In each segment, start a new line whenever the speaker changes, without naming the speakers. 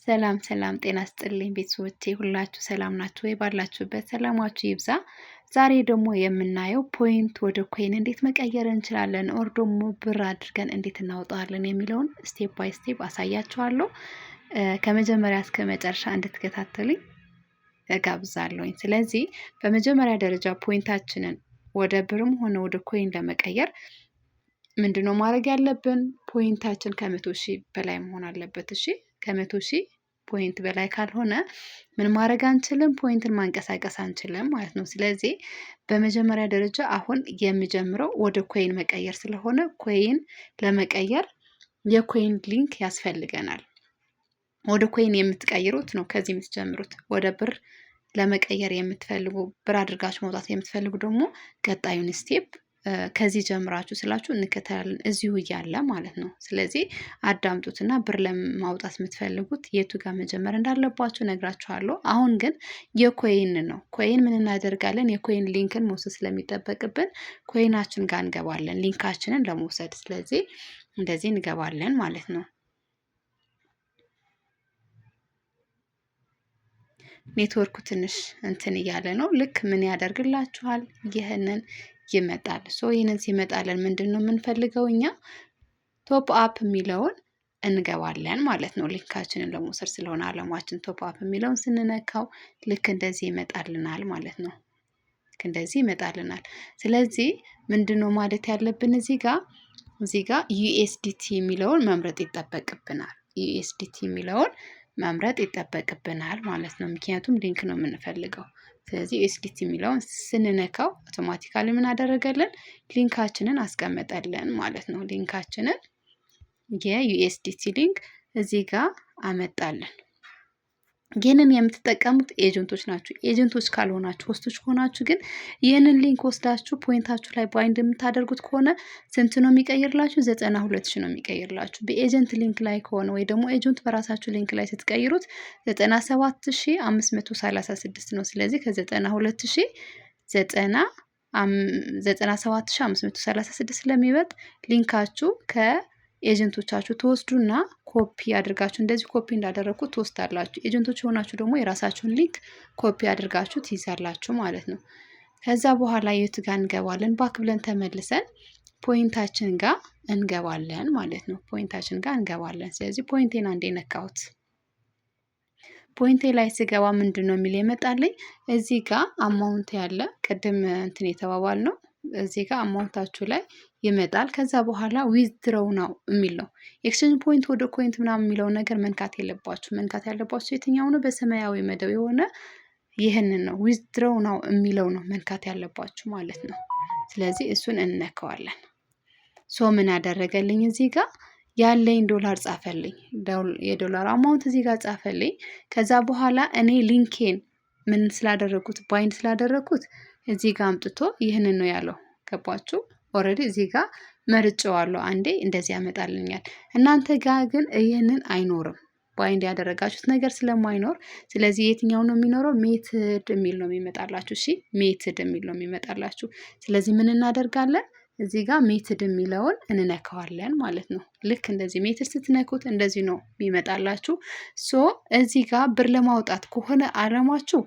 ሰላም ሰላም ጤና ይስጥልኝ ቤተሰቦቼ ሁላችሁ ሰላም ናችሁ ወይ? ባላችሁበት ሰላማችሁ ይብዛ። ዛሬ ደግሞ የምናየው ፖይንት ወደ ኮይን እንዴት መቀየር እንችላለን ኦር ደግሞ ብር አድርገን እንዴት እናወጣዋለን የሚለውን ስቴፕ ባይ ስቴፕ አሳያችኋለሁ። ከመጀመሪያ እስከ መጨረሻ እንድትከታተሉኝ እጋብዛለሁኝ። ስለዚህ በመጀመሪያ ደረጃ ፖይንታችንን ወደ ብርም ሆነ ወደ ኮይን ለመቀየር ምንድነው ማድረግ ያለብን? ፖይንታችን ከ100,000 በላይ መሆን አለበት። እሺ ከ100,000 ፖይንት በላይ ካልሆነ ምን ማድረግ አንችልም፣ ፖይንትን ማንቀሳቀስ አንችልም ማለት ነው። ስለዚህ በመጀመሪያ ደረጃ አሁን የሚጀምረው ወደ ኮይን መቀየር ስለሆነ ኮይን ለመቀየር የኮይን ሊንክ ያስፈልገናል። ወደ ኮይን የምትቀይሩት ነው ከዚህ የምትጀምሩት። ወደ ብር ለመቀየር የምትፈልጉ ብር አድርጋችሁ መውጣት የምትፈልጉ ደግሞ ቀጣዩን ስቴፕ ከዚህ ጀምራችሁ ስላችሁ እንከተላለን እዚሁ እያለ ማለት ነው። ስለዚህ አዳምጡትና ብር ለማውጣት የምትፈልጉት የቱ ጋር መጀመር እንዳለባችሁ ነግራችኋለሁ። አሁን ግን የኮይን ነው። ኮይን ምን እናደርጋለን? የኮይን ሊንክን መውሰድ ስለሚጠበቅብን ኮይናችን ጋር እንገባለን ሊንካችንን ለመውሰድ። ስለዚህ እንደዚህ እንገባለን ማለት ነው። ኔትወርኩ ትንሽ እንትን እያለ ነው። ልክ ምን ያደርግላችኋል? ይህንን ይመጣል። ይህንን ሲመጣልን ምንድነው የምንፈልገው? እኛ ቶፕ አፕ የሚለውን እንገባለን ማለት ነው። ሊንካችንን ለመውሰድ ስለሆነ አላማችን ቶፕ አፕ የሚለውን ስንነካው ልክ እንደዚህ ይመጣልናል ማለት ነው። ልክ እንደዚህ ይመጣልናል። ስለዚህ ምንድነው ማለት ያለብን? እዚህ ጋር ዩኤስዲቲ የሚለውን መምረጥ ይጠበቅብናል። ዩኤስዲቲ የሚለውን መምረጥ ይጠበቅብናል ማለት ነው። ምክንያቱም ሊንክ ነው የምንፈልገው። ስለዚህ ዩኤስዲቲ የሚለውን ስንነካው አውቶማቲካሊ ምን አደረገልን? ሊንካችንን አስቀመጠልን ማለት ነው። ሊንካችንን የዩኤስዲቲ ሊንክ እዚህ ጋር አመጣልን። ይህንን የምትጠቀሙት ኤጀንቶች ናችሁ። ኤጀንቶች ካልሆናችሁ ሆስቶች ከሆናችሁ ግን ይህንን ሊንክ ወስዳችሁ ፖይንታችሁ ላይ ባይንድ የምታደርጉት ከሆነ ስንት ነው የሚቀይርላችሁ? 92,000 ነው የሚቀይርላችሁ። በኤጀንት ሊንክ ላይ ከሆነ ወይ ደግሞ ኤጀንት በራሳችሁ ሊንክ ላይ ስትቀይሩት 97,536 ነው። ስለዚህ ከ92,000 97,536 ስለሚበልጥ ሊንካችሁ ኤጀንቶቻችሁ ትወስዱና ኮፒ አድርጋችሁ እንደዚህ ኮፒ እንዳደረኩት ትወስዳላችሁ። ኤጀንቶች የሆናችሁ ደግሞ የራሳችሁን ሊንክ ኮፒ አድርጋችሁ ትይዛላችሁ ማለት ነው። ከዛ በኋላ የት ጋር እንገባለን? ባክ ብለን ተመልሰን ፖይንታችን ጋር እንገባለን ማለት ነው። ፖይንታችን ጋር እንገባለን። ስለዚህ ፖይንቴን አንዴ ነካሁት። ፖይንቴ ላይ ስገባ ምንድነው የሚል የመጣልኝ? እዚህ ጋር አማውንት ያለ ቅድም እንትን የተባባል ነው። እዚህ ጋር አማውንታችሁ ላይ ይመጣል። ከዛ በኋላ ዊዝድሮው ነው የሚል ነው። ኤክስቼንጅ ፖይንት ወደ ኮይንት ምናምን የሚለውን ነገር መንካት የለባችሁ። መንካት ያለባችሁ የትኛው ነው? በሰማያዊ መደብ የሆነ ይህንን ነው። ዊዝድሮው ነው የሚለው ነው መንካት ያለባችሁ ማለት ነው። ስለዚህ እሱን እንነካዋለን። ምን አደረገልኝ? እዚህ ጋር ያለኝ ዶላር ጻፈልኝ። የዶላር አማውንት እዚህ ጋር ጻፈልኝ። ከዛ በኋላ እኔ ሊንኬን ምን ስላደረኩት ባይንድ ስላደረኩት እዚህ ጋር አምጥቶ ይህንን ነው ያለው። ገባችሁ? ኦልሬዲ እዚህ ጋር መርጬዋለሁ። አንዴ እንደዚህ ያመጣልኛል። እናንተ ጋር ግን ይህንን አይኖርም። ባይንድ ያደረጋችሁት ነገር ስለማይኖር ስለዚህ የትኛው ነው የሚኖረው? ሜትድ የሚል ነው የሚመጣላችሁ። እሺ ሜትድ የሚል ነው የሚመጣላችሁ። ስለዚህ ምን እናደርጋለን? እዚህ ጋር ሜትድ የሚለውን እንነካዋለን ማለት ነው። ልክ እንደዚህ ሜትድ ስትነኩት እንደዚህ ነው የሚመጣላችሁ። እዚህ ጋር ብር ለማውጣት ከሆነ አላማችሁ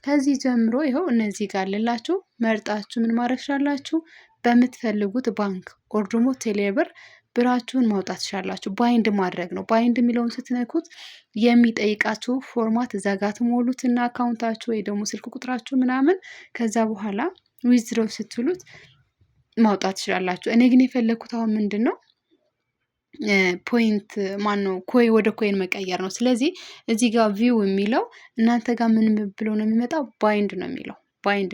ከዚህ ጀምሮ ይኸው እነዚህ ጋር ልላችሁ መርጣችሁ ምን ማድረግ ትችላላችሁ? በምትፈልጉት ባንክ ኦር ደግሞ ቴሌብር ብራችሁን ማውጣት ትችላላችሁ። ባይንድ ማድረግ ነው። ባይንድ የሚለውን ስትነኩት የሚጠይቃችሁ ፎርማት እዛ ጋር ትሞሉትና አካውንታችሁ ወይ ደግሞ ስልክ ቁጥራችሁ ምናምን ከዛ በኋላ ዊዝድሮው ስትሉት ማውጣት ትችላላችሁ። እኔ ግን የፈለኩት አሁን ምንድን ነው ፖይንት ወደ ኮይን መቀየር ነው። ስለዚህ እዚህ ጋር ቪው የሚለው እናንተ ጋር ምን ብሎ ነው የሚመጣው? ባይንድ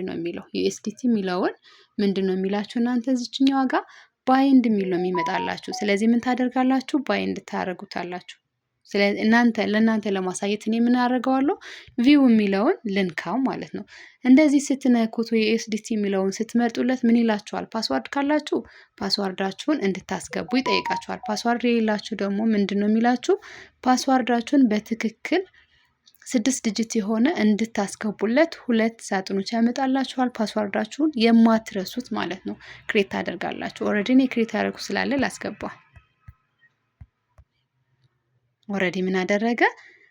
ነው የሚለው ዩኤስዲቲ የሚለውን ምንድን ነው የሚላችሁ? እናንተ እዚችኛዋ ጋር ባይንድ የሚል ነው የሚመጣላችሁ። ስለዚህ ምን ታደርጋላችሁ? ባይንድ ታደርጉታላችሁ። ስለዚህ ለእናንተ ለማሳየት እኔ ምን አደርገዋለሁ? ቪው የሚለውን ልንካው ማለት ነው። እንደዚህ ስትነኩት ዩኤስዲቲ የሚለውን ስትመርጡለት ምን ይላችኋል? ፓስዋርድ ካላችሁ ፓስዋርዳችሁን እንድታስገቡ ይጠይቃችኋል። ፓስዋርድ የሌላችሁ ደግሞ ምንድን ነው የሚላችሁ? ፓስዋርዳችሁን በትክክል 6 ዲጂት የሆነ እንድታስገቡለት 2 ሳጥኖች ያመጣላችኋል። ፓስዋርዳችሁን የማትረሱት ማለት ነው። ክሬት ታደርጋላችሁ። ኦልሬዲ እኔ ክሬት ያደርኩ ስላለ ላስገባ። ኦልሬዲ ምን አደረገ?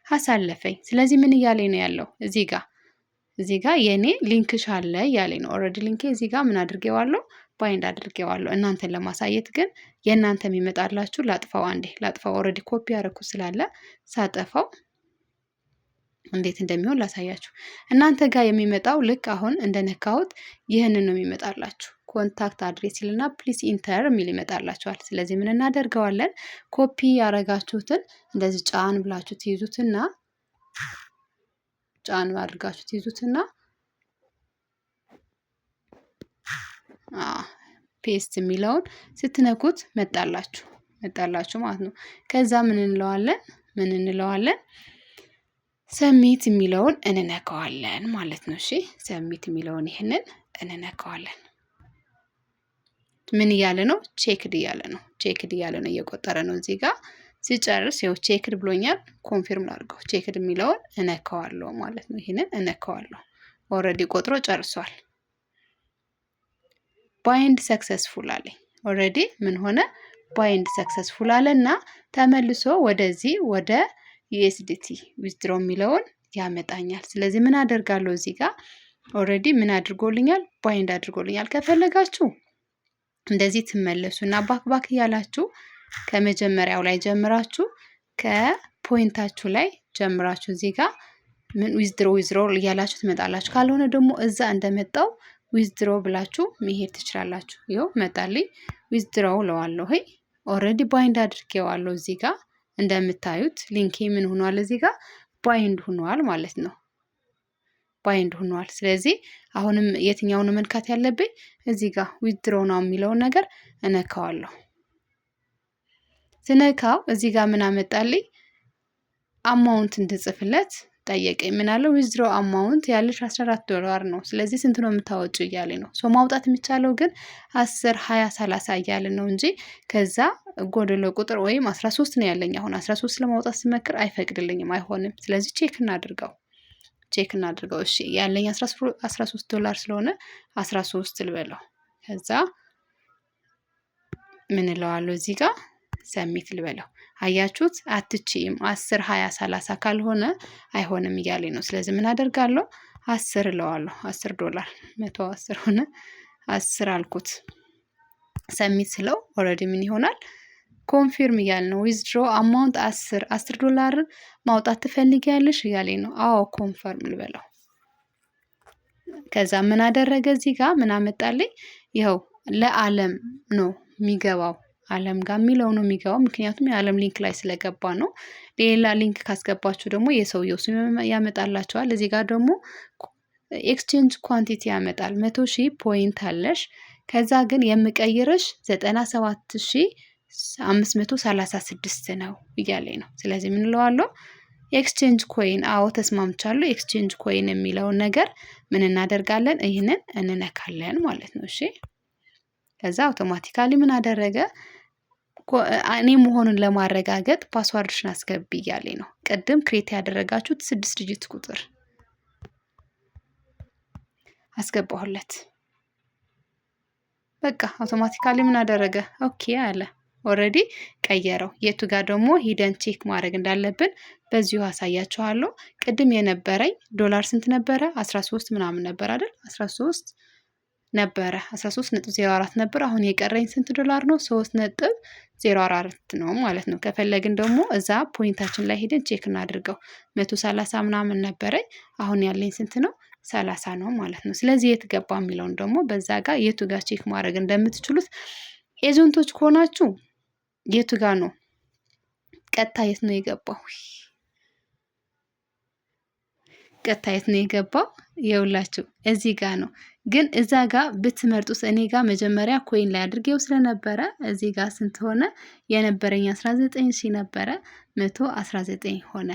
አሳለፈኝ። ስለዚህ ምን እያለኝ ነው ያለው እዚህ ጋር የኔ ሊንክሽ አለ እያለኝ ነው። ኦልሬዲ ሊንኬ እዚህ ጋር ምን አድርጌዋለሁ ባይንድ አድርጌዋለሁ። እናንተን ለማሳየት ግን የእናንተ የሚመጣላችሁ ላጥፋው፣ አንዴ ላጥፋው። ኦልሬዲ ኮፒ ያደረኩት ስላለ ሳጠፋው እንዴት እንደሚሆን ላሳያችሁ። እናንተ ጋር የሚመጣው ልክ አሁን እንደነካሁት ይህንን ነው የሚመጣላችሁ። ኮንታክት አድሬስ ይልና ፕሊስ ኢንተር የሚል ይመጣላችኋል። ስለዚህ ምን እናደርገዋለን? ኮፒ ያደረጋችሁትን እንደዚህ ጫን ብላችሁ ትይዙትና ጫን አድርጋችሁ ትይዙትና ፔስት የሚለውን ስትነኩት መጣላችሁ ማለት ነው። ከዛ ምን እንለዋለን? ሰሚት የሚለውን እንነካዋለን ማለት ነው። እሺ ሰሚት የሚለውን ይህንን እንነካዋለን። ምን እያለ ነው? ቼክድ እያለ ነው። እየቆጠረ ነው። እዚህ ጋር ሲጨርስ ይኸው ቼክድ ብሎኛል። ኮንፊርም ላድርገው። ቼክድ የሚለውን እነካዋለሁ ማለት ነው። ይህንን እነካዋለሁ። ኦልሬዲ ቆጥሮ ጨርሷል። ባይንድ ሰክሰስፉል አለኝ። ኦልሬዲ ምን ሆነ? ባይንድ ሰክሰስፉል አለና ተመልሶ ወደዚህ ወደ ዩኤስዲቲ ዊዝድሮ የሚለውን ያመጣኛል። ስለዚህ ምን አደርጋለሁ? እዚህ ጋር ኦልሬዲ ምን አድርጎልኛል? ባይንድ አድርጎልኛል። ከፈለጋችሁ እንደዚህ ትመለሱና ባክ እያላችሁ ከመጀመሪያው ላይ ጀምራችሁ ከፖይንታችሁ ላይ ጀምራችሁ እዚህ ጋር ምን ዊዝድሮ እያላችሁ ትመጣላችሁ። ካልሆነ ደግሞ እዛ እንደመጣው ዊዝድሮ ብላችሁ መሄድ ትችላላችሁ። ይኸው መጣልኝ። ዊዝድሮ ለዋለሁ። ኦልሬዲ ባይንድ አድርጌዋለሁ። እዚህ ጋር እንደምታዩት ሊንኬ ምን ሆኗል? እዚህ ጋር ባይንድ ሆኗል ማለት ነው። ባይንድ ሆኗል። ስለዚህ አሁንም የትኛውን መንካት ያለብኝ? እዚህ ጋር ዊዝድሮ ነው የሚለውን ነገር እነካዋለሁ። ስነካው እዚህ ጋር ምን አመጣልኝ? አማውንት እንድጽፍለት ጠየቀኝ። ምን አለው? ዊዝድሮ አማውንት ያለሽ $14 ነው። ስለዚህ ስንት ነው የምታወጪው እያለኝ ነው። ሶ ማውጣት የሚቻለው ግን 10፣ 20፣ 30 እያለ ነው እንጂ ከዛ ጎደሎ ቁጥር ወይም 13 ነው ያለኝ። አሁን 13 ለማውጣት ስመክር አይፈቅድልኝም፣ አይሆንም። ስለዚህ ቼክ እናድርገው። እሺ ያለኝ $13 ስለሆነ 13 ልበለው። ከዛ ምን እለዋለሁ? እዚህ ጋር ሰሚት ልበለው። አያችሁት? አትችይም 10፣ 20፣ 30 ካልሆነ አይሆንም እያለኝ ነው። ስለዚህ ምን አደርጋለሁ? 10 እለዋለሁ። $10 110 ሆነ። 10 አልኩት። ሰሚት ስለው ኦልሬዲ ምን ይሆናል? ኮንፊርም እያለ ነው። ዊዝድሮ አማውንት $10 ማውጣት ትፈልጊያለሽ እያለኝ ነው። አዎ ኮንፈርም ልበለው። ከዛ ምን አደረገ? እዚህ ጋር ምን አመጣልኝ? ይኸው ለዓለም ነው የሚገባው። ዓለም ጋር የሚለው ነው የሚገባው። ምክንያቱም የዓለም ሊንክ ላይ ስለገባ ነው። ሌላ ሊንክ ካስገባችሁ ደግሞ የሰውየው ስም ያመጣላችኋል። እዚህ ጋር ደግሞ ኤክስቼንጅ ኳንቲቲ ያመጣል። 100,000 ፖይንት አለሽ። ከዛ ግን የምቀይርሽ 97,536 ነው እያለኝ ነው። ስለዚህ ምን እለዋለሁ? ኤክስቼንጅ ኮይን። አዎ ተስማምቻለሁ። ኤክስቼንጅ ኮይን የሚለውን ነገር ምን እናደርጋለን? ይህንን እንነካለን ማለት ነው። እሺ ከዛ አውቶማቲካሊ ምን አደረገ? እኔ መሆኑን ለማረጋገጥ ፓስዋርድሽን አስገቢ እያለኝ ነው። ቅድም ክሬት ያደረጋችሁት 6 ዲጂት ቁጥር አስገባሁለት። በቃ አውቶማቲካሊ ምን አደረገ? ኦኬ አለ። ኦልሬዲ ቀየረው። የቱ ጋር ደግሞ ሂደን ቼክ ማድረግ እንዳለብን በዚሁ አሳያችኋለሁ። ቅድም የነበረኝ ዶላር ስንት ነበረ? 13 ምናምን ነበር አይደል? 13 ነበረ 13.04 ነበር። አሁን የቀረኝ ስንት ዶላር ነው? 3.04 ነው ማለት ነው። ከፈለግን ደግሞ እዛ ፖይንታችን ላይ ሄደን ቼክ እናድርገው። 130 ምናምን ነበረኝ። አሁን ያለኝ ስንት ነው? 30 ነው ማለት ነው። ስለዚህ የት ገባ የሚለውን ደግሞ በዛ ጋር የቱ ጋር ቼክ ማድረግ እንደምትችሉት ኤጀንቶች ከሆናችሁ የቱ ጋር ነው ቀጥታ የት ነው የገባው? ቀጥታ የት ነው የገባው? የውላችሁ እዚህ ጋር ነው። ግን እዛ ጋር ብትመርጡት እኔ ጋር መጀመሪያ ኮይን ላይ አድርጌው ስለነበረ እዚህ ጋር ስንት ሆነ? የነበረኝ 19,000 ነበረ 119 ሆነ።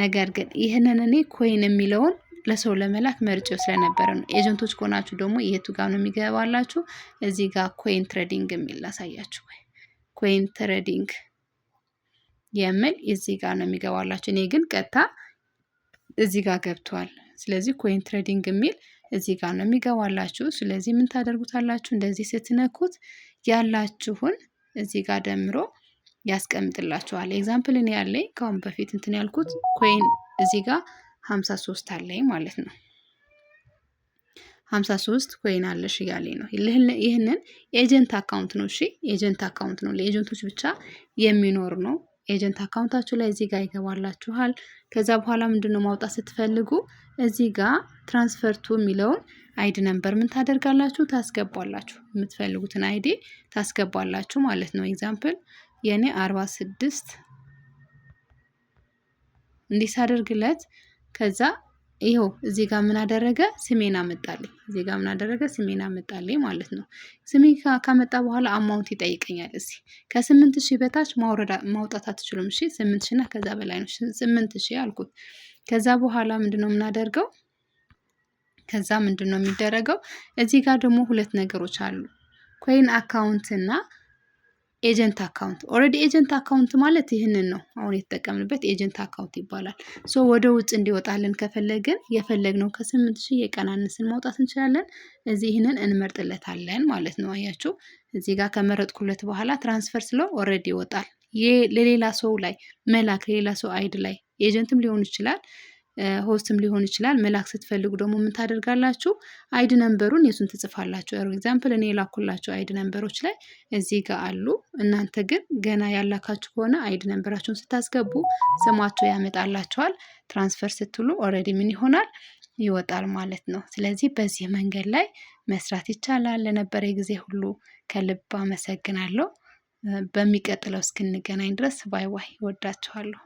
ነገር ግን ይህንን እኔ ኮይን የሚለውን ለሰው ለመላክ መርጬው ስለነበረ ነው። ኤጀንቶች ከሆናችሁ ደግሞ የቱ ጋር ነው የሚገባላችሁ? እዚህ ጋር ኮይን ትሬዲንግ የሚል ላሳያችሁ። ኮይን ትሬዲንግ የሚል እዚህ ጋር ነው የሚገባላችሁ። እኔ ግን ቀጥታ እዚህ ጋር ገብቷል። ስለዚህ ኮይን ትሬዲንግ የሚል እዚህ ጋር ነው የሚገባላችሁ። ስለዚህ ምን ታደርጉታላችሁ? እንደዚህ ስትነኩት ያላችሁን እዚህ ጋር ደምሮ ያስቀምጥላችኋል። ኤግዛምፕል እኔ ያለኝ ከአሁን በፊት እንትን ያልኩት ኮይን እዚህ ጋር 53 አለኝ ማለት ነው። 53 ኮይን አለሽ እያለኝ ነው። ይህንን ኤጀንት አካውንት ነው። እሺ ኤጀንት አካውንት ነው፣ ለኤጀንቶች ብቻ የሚኖር ነው። ኤጀንት አካውንታችሁ ላይ እዚህ ጋር ይገባላችኋል። ከዛ በኋላ ምንድነው ማውጣት ስትፈልጉ እዚህ ጋር ትራንስፈርቱ የሚለውን አይዲ ነምበር ምን ታደርጋላችሁ? ታስገባላችሁ። የምትፈልጉትን አይዲ ታስገባላችሁ ማለት ነው። ኤግዛምፕል የኔ 46 እንዲህ ሳደርግለት ከዛ ይኸው እዚህ ጋር ምን አደረገ? ስሜን አመጣልኝ። እዚህ ጋር ምን አደረገ? ስሜን አመጣልኝ ማለት ነው። ስሜ ካመጣ በኋላ አማውንት ይጠይቀኛል። እዚህ ከ8000 በታች ማውጣት አትችሉም። እሺ 8000 እና ከዛ በላይ ነው። 8000 አልኩት። ከዛ በኋላ ምንድነው የምናደርገው? ከዛ ምንድነው የሚደረገው? እዚህ ጋር ደግሞ ሁለት ነገሮች አሉ። ኮይን አካውንት እና ኤጀንት አካውንት። ኦልሬዲ ኤጀንት አካውንት ማለት ይህንን ነው አሁን የተጠቀምንበት ኤጀንት አካውንት ይባላል። ሶ ወደ ውጭ እንዲወጣልን ከፈለግን የፈለግነው ከ8000 የቀናንስን ማውጣት እንችላለን። እዚህ ይህንን እንመርጥለታለን ማለት ነው። አያችሁ እዚህ ጋር ከመረጥኩለት በኋላ ትራንስፈር ስለው ኦልሬዲ ይወጣል። ለሌላ ሰው ላይ መላክ ሌላ ሰው አይዲ ላይ ኤጀንትም ሊሆን ይችላል ሆስትም ሊሆን ይችላል። መላክ ስትፈልጉ ደግሞ ምን ታደርጋላችሁ? አይዲ ነምበሩን የሱን ትጽፋላችሁ። ኤግዛምፕል እኔ የላኩላችሁ አይዲ ነምበሮች ላይ እዚህ ጋር አሉ። እናንተ ግን ገና ያላካችሁ ከሆነ አይዲ ነምበራችሁን ስታስገቡ ስማቸው ያመጣላችኋል። ትራንስፈር ስትሉ ኦልሬዲ ምን ይሆናል? ይወጣል ማለት ነው። ስለዚህ በዚህ መንገድ ላይ መስራት ይቻላል። ለነበረ ጊዜ ሁሉ ከልብ አመሰግናለሁ። በሚቀጥለው እስክንገናኝ ድረስ ባይ ባይ። ወዳችኋለሁ።